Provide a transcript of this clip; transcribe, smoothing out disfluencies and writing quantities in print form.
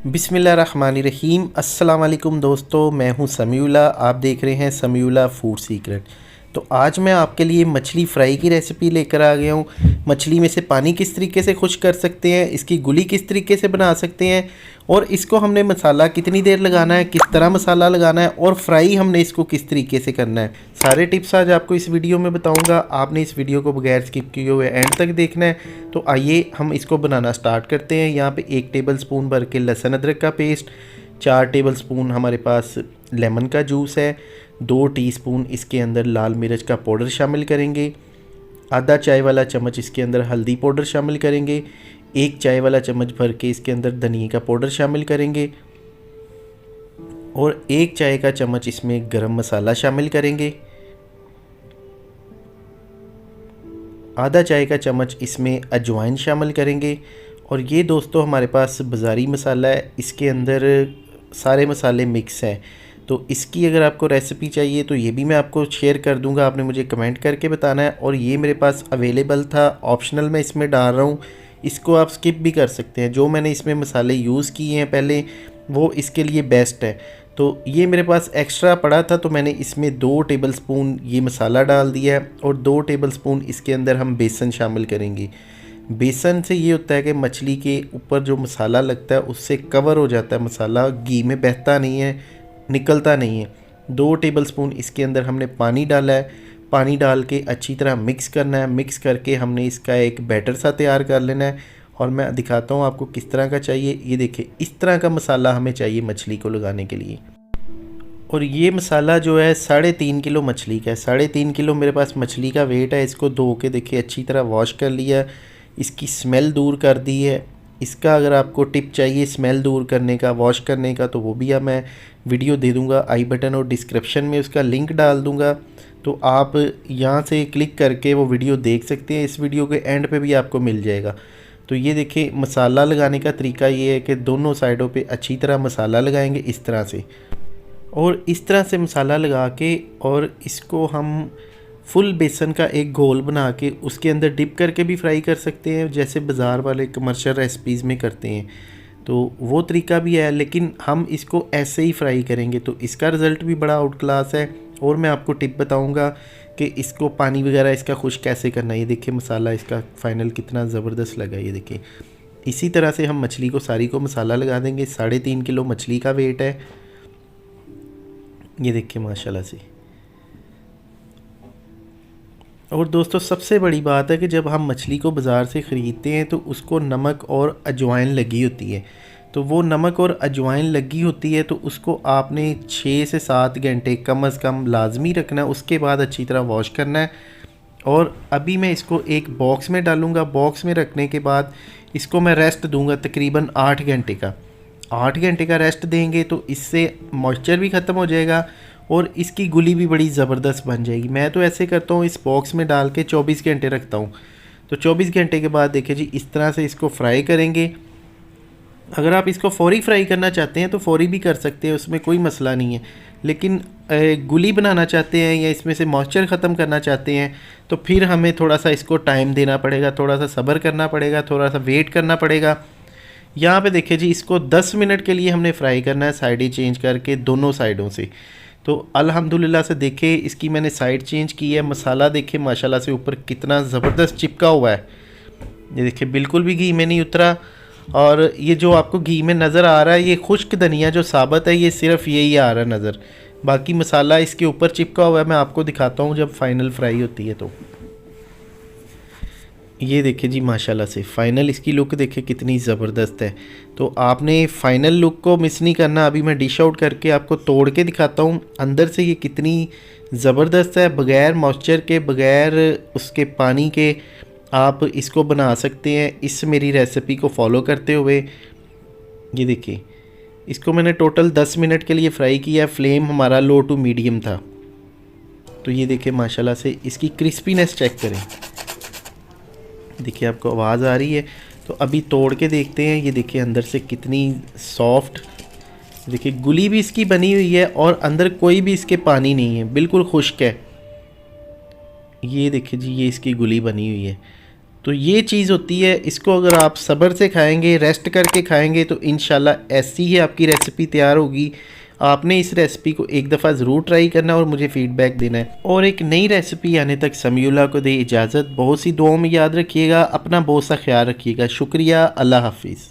बिस्मिल्लाहिर्रहमानिर्रहीम। अस्सलाम वालेकुम दोस्तों, मैं हूं समीउल्लाह। आप देख रहे हैं समीउल्लाह फूड सीक्रेट। तो आज मैं आपके लिए मछली फ़्राई की रेसिपी लेकर आ गया हूं। मछली में से पानी किस तरीके से खुश कर सकते हैं, इसकी गुली किस तरीके से बना सकते हैं, और इसको हमने मसाला कितनी देर लगाना है, किस तरह मसाला लगाना है, और फ्राई हमने इसको किस तरीके से करना है, सारे टिप्स आज आपको इस वीडियो में बताऊंगा। आपने इस वीडियो को बगैर स्किप किए हुए एंड तक देखना है। तो आइए हम इसको बनाना स्टार्ट करते हैं। यहाँ पे 1 टेबल स्पून भर के लहसुन अदरक का पेस्ट, 4 टेबल स्पून हमारे पास लेमन का जूस है, 2 टीस्पून इसके अंदर लाल मिर्च का पाउडर शामिल करेंगे, आधा चाय वाला चम्मच इसके अंदर हल्दी पाउडर शामिल करेंगे, 1 चाय वाला चम्मच भर के इसके अंदर धनिया का पाउडर शामिल करेंगे, और 1 चाय का चम्मच इसमें गरम मसाला शामिल करेंगे, आधा चाय का चम्मच इसमें अजवाइन शामिल करेंगे। और ये दोस्तों हमारे पास बाज़ारी मसाला है, इसके अंदर सारे मसाले मिक्स हैं। तो इसकी अगर आपको रेसिपी चाहिए तो ये भी मैं आपको शेयर कर दूंगा, आपने मुझे कमेंट करके बताना है। और ये मेरे पास अवेलेबल था, ऑप्शनल मैं इसमें डाल रहा हूँ, इसको आप स्किप भी कर सकते हैं। जो मैंने इसमें मसाले यूज़ किए हैं पहले वो इसके लिए बेस्ट है। तो ये मेरे पास एक्स्ट्रा पड़ा था तो मैंने इसमें 2 टेबल स्पून ये मसाला डाल दिया है, और 2 टेबल स्पून इसके अंदर हम बेसन शामिल करेंगे। बेसन से ये होता है कि मछली के ऊपर जो मसाला लगता है उससे कवर हो जाता है मसाला, घी में बहता नहीं है, निकलता नहीं है। 2 टेबल स्पून इसके अंदर हमने पानी डाला है। पानी डाल के अच्छी तरह मिक्स करना है। मिक्स करके हमने इसका एक बैटर सा तैयार कर लेना है, और मैं दिखाता हूँ आपको किस तरह का चाहिए। ये देखिए, इस तरह का मसाला हमें चाहिए मछली को लगाने के लिए। और ये मसाला जो है 3.5 किलो मछली का है। 3.5 किलो मेरे पास मछली का वेट है। इसको धो के देखिए अच्छी तरह वॉश कर लिया, इसकी स्मेल दूर कर दी है। इसका अगर आपको टिप चाहिए स्मेल दूर करने का, वॉश करने का, तो वो भी अब मैं वीडियो दे दूंगा आई बटन और डिस्क्रिप्शन में उसका लिंक डाल दूंगा। तो आप यहाँ से क्लिक करके वो वीडियो देख सकते हैं। इस वीडियो के एंड पे भी आपको मिल जाएगा। तो ये देखिए, मसाला लगाने का तरीका ये है कि दोनों साइडों पे अच्छी तरह मसाला लगाएंगे इस तरह से, और इस तरह से मसाला लगा के, और इसको हम फुल बेसन का एक घोल बना के उसके अंदर डिप करके भी फ्राई कर सकते हैं, जैसे बाज़ार वाले कमर्शियल रेसिपीज़ में करते हैं। तो वो तरीका भी है, लेकिन हम इसको ऐसे ही फ्राई करेंगे तो इसका रिज़ल्ट भी बड़ा आउट क्लास है। और मैं आपको टिप बताऊंगा कि इसको पानी वगैरह इसका खुश कैसे करना है। ये देखिए मसाला इसका फाइनल कितना ज़बरदस्त लगा। ये देखिए, इसी तरह से हम मछली को सारी को मसाला लगा देंगे। 3.5 किलो मछली का वेट है। ये देखिए माशाल्लाह से। और दोस्तों सबसे बड़ी बात है कि जब हम मछली को बाज़ार से ख़रीदते हैं तो उसको नमक और अजवाइन लगी होती है। तो वो नमक और अजवाइन लगी होती है तो उसको आपने 6 से 7 घंटे कम से कम लाजमी रखना है। उसके बाद अच्छी तरह वॉश करना है। और अभी मैं इसको एक बॉक्स में डालूँगा। बॉक्स में रखने के बाद इसको मैं रेस्ट दूँगा तकरीबन 8 घंटे का। 8 घंटे का रेस्ट देंगे तो इससे मॉइस्चर भी ख़त्म हो जाएगा और इसकी गुली भी बड़ी ज़बरदस्त बन जाएगी। मैं तो ऐसे करता हूँ, इस बॉक्स में डाल के 24 घंटे रखता हूँ। तो 24 घंटे के बाद देखिए जी, इस तरह से इसको फ्राई करेंगे। अगर आप इसको फौरी फ्राई करना चाहते हैं तो फौरी भी कर सकते हैं, उसमें कोई मसला नहीं है। लेकिन गुली बनाना चाहते हैं या इसमें से मॉइस्चर ख़त्म करना चाहते हैं तो फिर हमें थोड़ा सा इसको टाइम देना पड़ेगा, थोड़ा सा सब्र करना पड़ेगा, थोड़ा सा वेट करना पड़ेगा। यहाँ पे देखिए जी, इसको 10 मिनट के लिए हमने फ्राई करना है, साइडें चेंज करके दोनों साइडों से। तो अल्हम्दुलिल्लाह से देखे इसकी मैंने साइड चेंज की है। मसाला देखे माशाल्लाह से ऊपर कितना ज़बरदस्त चिपका हुआ है। ये देखिए बिल्कुल भी घी में नहीं उतरा। और ये जो आपको घी में नज़र आ रहा है ये खुश्क धनिया जो साबुत है, ये सिर्फ यही आ रहा है नज़र, बाकी मसाला इसके ऊपर चिपका हुआ है। मैं आपको दिखाता हूँ जब फाइनल फ्राई होती है। तो ये देखिए जी माशाल्लाह से फ़ाइनल इसकी लुक देखिए कितनी ज़बरदस्त है। तो आपने फ़ाइनल लुक को मिस नहीं करना। अभी मैं डिश आउट करके आपको तोड़ के दिखाता हूँ अंदर से ये कितनी ज़बरदस्त है। बग़ैर मॉइस्चर के, बग़ैर उसके पानी के आप इसको बना सकते हैं इस मेरी रेसिपी को फॉलो करते हुए। ये देखिए, इसको मैंने टोटल 10 मिनट के लिए फ्राई किया। फ्लेम हमारा लो टू मीडियम था। तो ये देखिए माशाल्लाह से इसकी क्रिस्पीनेस चेक करें। देखिए आपको आवाज़ आ रही है। तो अभी तोड़ के देखते हैं। ये देखिए अंदर से कितनी सॉफ्ट, देखिए गुली भी इसकी बनी हुई है और अंदर कोई भी इसके पानी नहीं है, बिल्कुल खुश्क है। ये देखिए जी, ये इसकी गुली बनी हुई है। तो ये चीज़ होती है, इसको अगर आप सब्र से खाएंगे, रेस्ट करके खाएंगे तो इंशाल्लाह ऐसी ही आपकी रेसिपी तैयार होगी। आपने इस रेसिपी को एक दफ़ा ज़रूर ट्राई करना और मुझे फ़ीडबैक देना है। और एक नई रेसिपी आने तक समीउल्लाह को दे इजाज़त। बहुत सी दुआओं में याद रखिएगा, अपना बहुत सा ख्याल रखिएगा। शुक्रिया, अल्लाह हाफिज़।